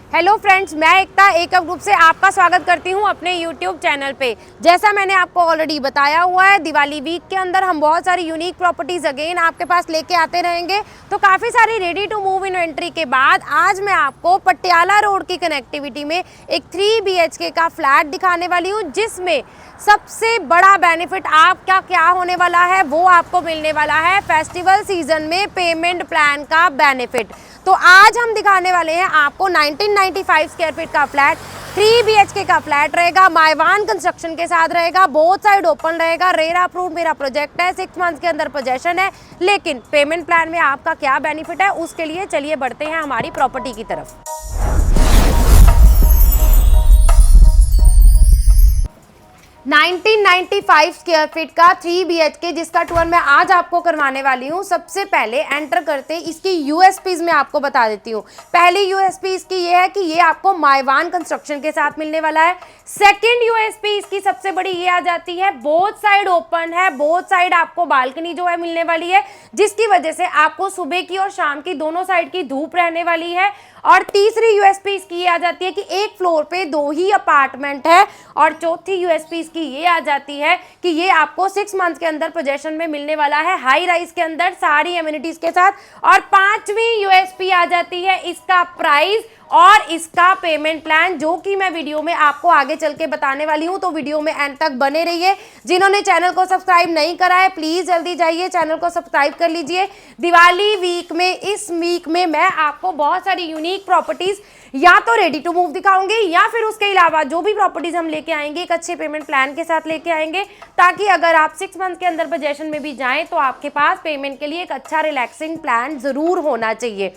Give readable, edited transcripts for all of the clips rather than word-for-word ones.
Hello friends, मैं एकता एकअप group से आपका स्वागत करती हूं अपने यूट्यूब चैनल पे। जैसा मैंने आपको ऑलरेडी बताया हुआ है, दिवाली वीक के अंदर हम बहुत सारी यूनिक प्रॉपर्टीज़ अगेन आपके पास लेके आते रहेंगे। तो काफ़ी सारी रेडी टू मूव इन्वेंट्री के बाद आज मैं आपको पटियाला रोड की कनेक्टिविटी में एक 3 BHK का फ्लैट दिखाने वाली हूँ, जिसमें सबसे बड़ा बेनिफिट आपका क्या होने वाला है वो आपको मिलने वाला है फेस्टिवल सीजन में पेमेंट प्लान का बेनिफिट। तो आज हम दिखाने वाले हैं आपको 1995 स्क्वायर फीट का फ्लैट, 3 BHK का फ्लैट रहेगा, मायवान कंस्ट्रक्शन के साथ रहेगा, बोथ साइड ओपन रहेगा, रेरा अप्रूव्ड मेरा प्रोजेक्ट है, 6 मंथ्स के अंदर पोजेशन है। लेकिन पेमेंट प्लान में आपका क्या बेनिफिट है उसके लिए चलिए बढ़ते हैं हमारी प्रॉपर्टी की तरफ। 1995 स्क्वायर फीट का 3 BHK जिसका टूर मैं आज आपको करवाने वाली हूँ। सबसे पहले एंटर करते इसकी यूएसपीज में आपको बता देती हूँ। पहली यूएसपी इसकी ये है कि ये आपको मायवान कंस्ट्रक्शन के साथ मिलने वाला है। सेकंड यूएसपी इसकी सबसे बड़ी ये आ जाती है, बोथ साइड ओपन है, बोथ साइड आपको बालकनी जो है मिलने वाली है, जिसकी वजह से आपको सुबह की और शाम की दोनों साइड की धूप रहने वाली है। और तीसरी यूएसपी इसकी ये आ जाती है कि एक फ्लोर पे 2 ही अपार्टमेंट है। और चौथी यूएसपी इसकी ये आ जाती है कि ये आपको 6 मंथ के अंदर पोजेशन में मिलने वाला है, हाई राइज के अंदर सारी एमिनिटीज के साथ। और पांचवी यूएसपी आ जाती है इसका प्राइस और इसका पेमेंट प्लान, जो कि मैं वीडियो में आपको आगे चल के बताने वाली हूं। तो वीडियो में एंड तक बने रहिए। जिन्होंने चैनल को सब्सक्राइब नहीं करा है प्लीज जल्दी जाइए चैनल को सब्सक्राइब कर लीजिए। दिवाली वीक में, इस वीक में मैं आपको बहुत सारी यूनिक प्रॉपर्टीज या तो रेडी टू मूव दिखाऊंगी या फिर उसके अलावा जो भी प्रॉपर्टीज हम लेके आएंगे एक अच्छे पेमेंट प्लान के साथ लेके आएंगे, ताकि अगर आप 6 मंथ के अंदर पोजेशन में भी जाएं तो आपके पास पेमेंट के लिए एक अच्छा रिलैक्सिंग प्लान जरूर होना चाहिए।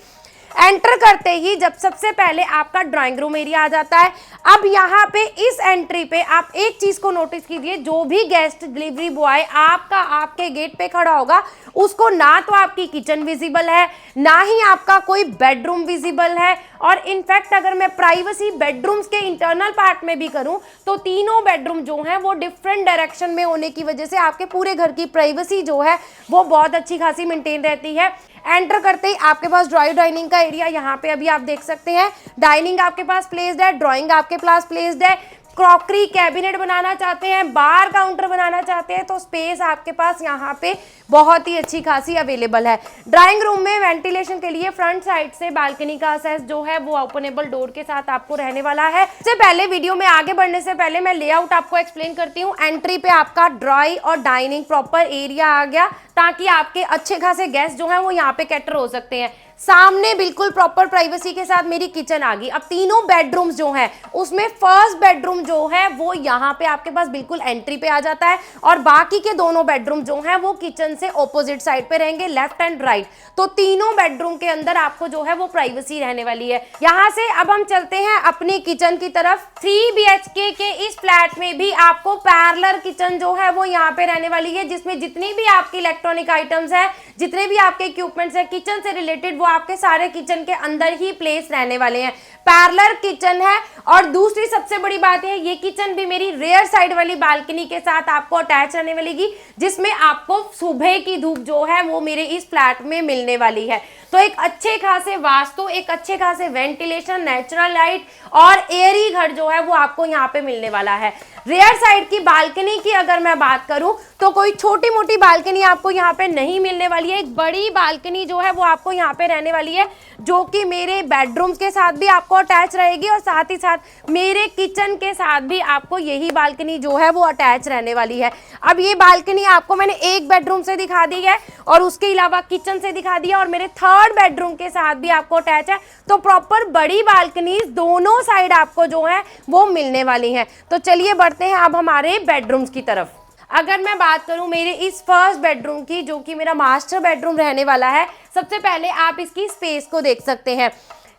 एंटर करते ही जब सबसे पहले आपका ड्राइंग रूम एरिया आ जाता है। अब यहाँ पे इस एंट्री पे आप एक चीज को नोटिस कीजिए, जो भी गेस्ट डिलीवरी बॉय आपके गेट पे खड़ा होगा उसको ना तो आपकी किचन विजिबल है, ना ही आपका कोई बेडरूम विजिबल है। और इनफैक्ट अगर मैं प्राइवेसी बेडरूम्स के इंटरनल पार्ट में भी करूं तो तीनों बेडरूम जो हैं वो डिफरेंट डायरेक्शन में होने की वजह से आपके पूरे घर की प्राइवेसी जो है वो बहुत अच्छी खासी मेंटेन रहती है। एंटर करते ही आपके पास ड्राइव डाइनिंग का एरिया यहाँ पे अभी आप देख सकते हैं। डाइनिंग आपके पास प्लेस्ड है, ड्राइंग आपके पास प्लेस्ड है। क्रॉकरी कैबिनेट बनाना चाहते हैं, बार काउंटर बनाना चाहते हैं तो स्पेस आपके पास यहाँ पे बहुत ही अच्छी खासी अवेलेबल है। ड्राइंग रूम में वेंटिलेशन के लिए फ्रंट साइड से बालकनी का एक्सेस जो है वो ओपनेबल डोर के साथ आपको रहने वाला है। इससे पहले वीडियो में आगे बढ़ने से पहले मैं लेआउट आपको एक्सप्लेन करती हूँ। एंट्री पे आपका ड्राई और डाइनिंग प्रॉपर एरिया आ गया, ताकि आपके अच्छे खासे गेस्ट जो हैं वो यहाँ पे कैटर हो सकते हैं। सामने बिल्कुल प्रॉपर प्राइवेसी के साथ मेरी किचन आ गई। अब तीनों बेडरूम्स जो हैं उसमें फर्स्ट बेडरूम जो है वो यहाँ पे आपके पास बिल्कुल एंट्री पे आ जाता है, और बाकी के दोनों बेडरूम जो हैं वो किचन से ऑपोजिट साइड पे रहेंगे, लेफ्ट एंड राइट। तो तीनों बेडरूम के अंदर आपको जो है वो प्राइवेसी रहने वाली है। यहाँ से अब हम चलते हैं अपनी किचन की तरफ। 3 BHK के इस फ्लैट में भी आपको पैरेलल किचन जो है वो यहाँ पे रहने वाली है, जिसमें जितनी भी आपकी इलेक्ट्रॉनिक आइटम्स है, जितने भी आपके इक्विपमेंट्स है किचन से रिलेटेड, वो आपके सारे किचन के अंदर ही प्लेस रहने वाले हैं। पैरेलल किचन है। और दूसरी सबसे बड़ी बात है, ये किचन भी मेरी रेयर साइड वाली बालकनी के साथ आपको अटैच रहने वाली, जिसमें आपको सुबह की धूप जो है वो मेरे इस फ्लैट में मिलने वाली है। तो एक अच्छे खासे वास्तु, एक अच्छे खासे वेंटिलेशन, नेचुरल लाइट और एयरी घर जो है वो आपको यहाँ पे मिलने वाला है। रेयर साइड की बालकनी की अगर मैं बात करूं तो कोई छोटी मोटी बालकनी आपको यहाँ पे नहीं मिलने वाली है। एक बड़ी बालकनी जो है वो आपको यहाँ पे रहने वाली है, जो कि मेरे बेडरूम्स के साथ भी आपको अटैच रहेगी, और साथ ही साथ मेरे किचन के साथ भी आपको यही बालकनी जो है वो अटैच रहने वाली है। अब ये बालकनी आपको मैंने एक बेडरूम से दिखा दी है और उसके अलावा किचन से दिखा दिया, और मेरे थर्ड बेडरूम के साथ भी आपको अटैच है। तो प्रॉपर बड़ी बालकनी दोनों साइड आपको जो है वो मिलने वाली है। तो चलिए बढ़ते हैं अब हमारे बेडरूम्स की तरफ। अगर मैं बात करूं मेरे इस फर्स्ट बेडरूम की, जो कि मेरा मास्टर बेडरूम रहने वाला है, सबसे पहले आप इसकी स्पेस को देख सकते हैं।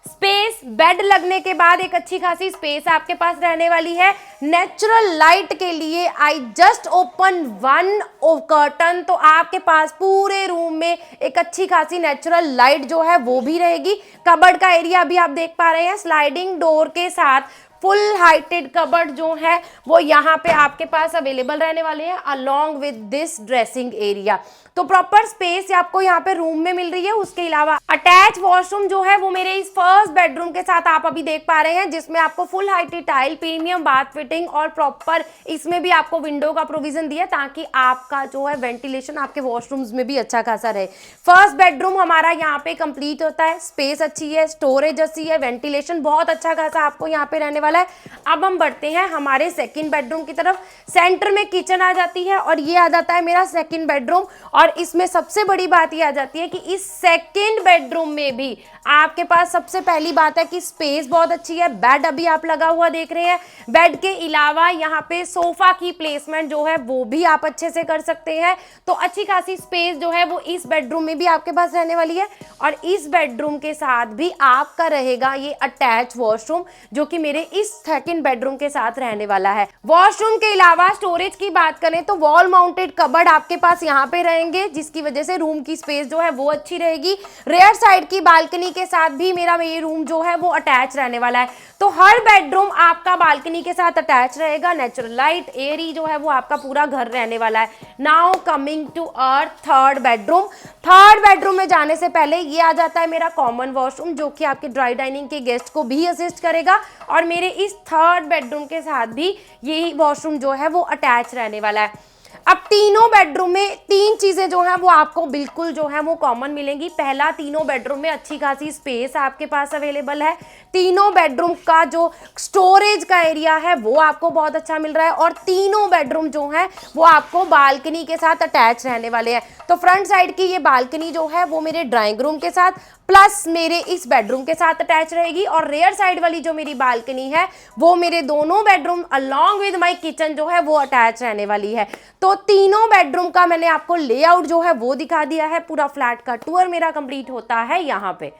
स्पेस, बेड लगने के बाद एक अच्छी खासी स्पेस आपके पास रहने वाली है। नेचुरल लाइट के लिए आई जस्ट ओपन 1 कर्टन, तो आपके पास पूरे रूम में एक अच्छी खासी नेचुरल लाइट जो है वो भी रहेगी। कबर्ड का एरिया भी आप देख पा रहे हैं, स्लाइडिंग डोर के साथ फुल हाइटेड कबर्ड जो है वो यहाँ पे आपके पास अवेलेबल रहने वाले हैं along with this dressing area. तो प्रॉपर स्पेस आपको यहाँ पे रूम में मिल रही है। उसके अलावा अटैच वॉशरूम जो है वो मेरे इस फर्स्ट बेडरूम के साथ आप अभी देख पा रहे हैं, जिसमें आपको full heighted tile, premium bath fitting और प्रॉपर इसमें भी आपको विंडो का प्रोविजन दिया ताकि आपका जो है वेंटिलेशन आपके वॉशरूम्स में भी अच्छा खासा रहे। फर्स्ट बेडरूम हमारा यहाँ पे कंप्लीट होता है, स्पेस अच्छी है, स्टोरेज अच्छी है, वेंटिलेशन बहुत अच्छा खासा आपको यहाँ पे रहने वाला है। अब हम बढ़ते हैं हमारे सेकंड बेडरूम की तरफ। सेंटर में किचन आ जाती है और ये आ जाता है मेरा सेकंड बेडरूम। और इसमें सबसे बड़ी बात ये आ जाती है कि इस सेकंड बेडरूम में भी आपके पास सबसे पहली बात है कि स्पेस बहुत अच्छी है। बेड अभी आप लगा हुआ देख रहे हैं। बेड के अलावा यहाँ पे सोफा की प्लेसमेंट जो है वो भी आप अच्छे से कर सकते हैं। तो अच्छी खासी स्पेस जो है वो इस बेडरूम में भी आपके पास रहने वाली है। और इस बेडरूम के साथ भी आपका रहेगा ये अटैच वॉशरूम, जो कि मेरे इस सेकंड बेडरूम के साथ रहने वाला है। वॉशरूम के अलावा स्टोरेज की बात करें तो वॉल माउंटेड कबर्ड आपके पास यहाँ पे रहेंगे, जिसकी वजह से रूम की स्पेस जो है वो अच्छी रहेगी। रेयर साइड की बालकनी के साथ भी मेरा ये रूम जो है वो अटैच रहने वाला है। तो हर बेडरूम आपका बालकनी के साथ अटैच रहेगा। नेचुरल लाइट, एयरी जो है वो आपका पूरा घर रहने वाला है। Now coming to our third bedroom. Third bedroom में जाने से पहले ये आ जाता है मेरा कॉमन वॉशरूम, जो कि आपके ड्राई डाइनिंग के गेस्ट को भी असिस्ट करेगा। और मेरे इस थर्ड बेडरूम के साथ भी यही वॉशरूम जो है वो अटैच रहने वाला है। अब तीनों बेडरूम में तीन चीजें जो हैं वो आपको बिल्कुल जो है वो कॉमन मिलेंगी। पहला, तीनों बेडरूम में अच्छी खासी स्पेस आपके पास अवेलेबल है। तीनों बेडरूम का जो स्टोरेज का एरिया है वो आपको बहुत अच्छा मिल रहा है। और तीनों बेडरूम जो है वो आपको बालकनी के साथ अटैच रहने वाले हैं। तो फ्रंट साइड की ये बालकनी जो है वो मेरे ड्राइंग रूम के साथ प्लस मेरे इस बेडरूम के साथ अटैच रहेगी। और रेयर साइड वाली जो मेरी बालकनी है वो मेरे दोनों bedroom along with my kitchen जो है वो अटैच रहने वाली है। तो तीनों बेडरूम का मैंने आपको लेआउट जो है वो दिखा दिया है। पूरा फ्लैट का टूर मेरा कंप्लीट होता है यहाँ पे।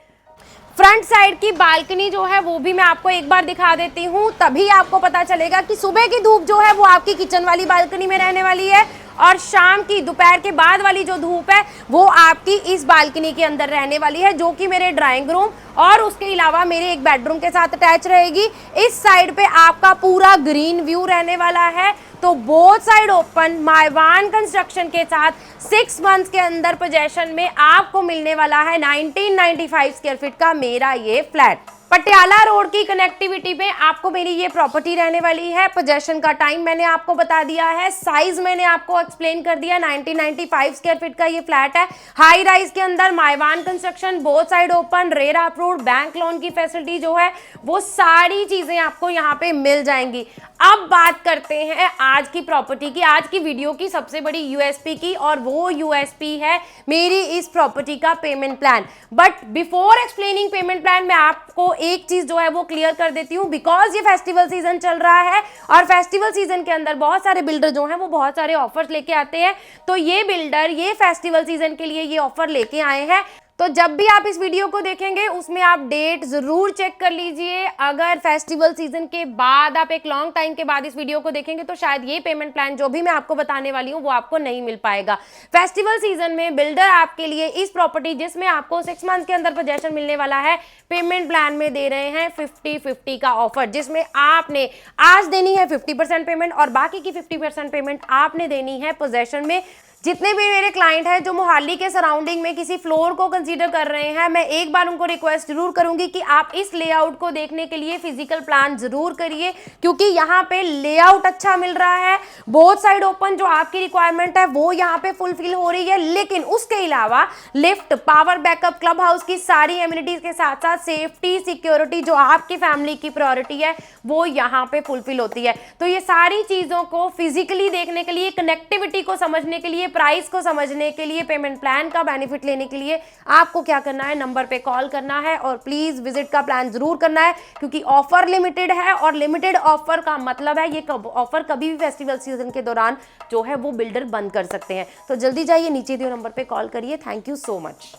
फ्रंट साइड की बालकनी जो है वो भी मैं आपको एक बार दिखा देती हूँ, तभी आपको पता चलेगा कि सुबह की धूप जो है वो आपकी किचन वाली बालकनी में रहने वाली है और शाम की, दोपहर के बाद वाली जो धूप है वो आपकी इस बालकनी के अंदर रहने वाली है, जो कि मेरे ड्राइंग रूम और उसके अलावा मेरे एक बेडरूम के साथ अटैच रहेगी। इस साइड पे आपका पूरा ग्रीन व्यू रहने वाला है। तो बोथ साइड ओपन मायवान कंस्ट्रक्शन के साथ 6 मंथ्स के अंदर पोजेशन में आपको मिलने वाला है 1995 स्क्वायर फीट का मेरा ये फ्लैट। पटियाला रोड की कनेक्टिविटी में आपको मेरी ये प्रॉपर्टी रहने वाली है। पोजेशन का टाइम मैंने आपको बता दिया है, साइज मैंने आपको एक्सप्लेन कर दिया। 1995 स्क्वायर फीट का ये फ्लैट है। हाई राइज के अंदर मायवान construction, both side open, RERA approved, bank loan की फैसिलिटी जो है वो सारी चीजें आपको यहाँ पे मिल जाएंगी। अब बात करते हैं आज की प्रॉपर्टी की, आज की वीडियो की सबसे बड़ी यूएसपी की, और वो यूएसपी है मेरी इस प्रॉपर्टी का payment plan. But before explaining payment plan मैं आपको एक चीज जो है वो क्लियर कर देती हूँ, बिकॉज ये फेस्टिवल सीजन चल रहा है और फेस्टिवल सीजन के अंदर बहुत सारे बिल्डर जो हैं वो बहुत सारे ऑफर्स लेके आते हैं। तो ये बिल्डर ये फेस्टिवल सीजन के लिए ये ऑफर लेके आए हैं। तो जब भी आप इस वीडियो को देखेंगे उसमें आप डेट जरूर चेक कर लीजिए। अगर फेस्टिवल सीजन के बाद आप एक लॉन्ग टाइम के बाद इस वीडियो को देखेंगे तो शायद ये पेमेंट प्लान जो भी मैं आपको बताने वाली हूँ वो आपको नहीं मिल पाएगा। फेस्टिवल सीजन में बिल्डर आपके लिए इस प्रॉपर्टी जिसमें आपको 6 मंथ के अंदर पोजेशन मिलने वाला है, पेमेंट प्लान में दे रहे हैं 50-50 का ऑफर, जिसमें आपने आज देनी है 50% पेमेंट और बाकी की 50% पेमेंट आपने देनी है पोजेशन में। जितने भी मेरे क्लाइंट हैं जो मोहाली के सराउंडिंग में किसी फ्लोर को कंसीडर कर रहे हैं, मैं एक बार उनको रिक्वेस्ट जरूर करूंगी कि आप इस लेआउट को देखने के लिए फिजिकल प्लान जरूर करिए, क्योंकि यहाँ पे लेआउट अच्छा मिल रहा है। बोथ साइड ओपन जो आपकी रिक्वायरमेंट है वो यहाँ पे फुलफिल हो रही है, लेकिन उसके अलावा lift, power backup, club house की सारी एमिनिटीज के साथ साथ सेफ्टी, सिक्योरिटी जो आपकी फैमिली की प्रायोरिटी है वो यहाँ पे फुलफिल होती है। तो ये सारी चीजों को फिजिकली देखने के लिए, कनेक्टिविटी को समझने के लिए, प्राइस को समझने के लिए, पेमेंट प्लान का बेनिफिट लेने के लिए आपको क्या करना है, नंबर पे कॉल करना है और प्लीज विजिट का प्लान जरूर करना है, क्योंकि ऑफर लिमिटेड है और लिमिटेड ऑफर का मतलब है ये ऑफर कभी भी फेस्टिवल सीजन के दौरान जो है वो बिल्डर बंद कर सकते हैं। तो जल्दी जाइए, नीचे दिए नंबर पे कॉल करिए। Thank you so much.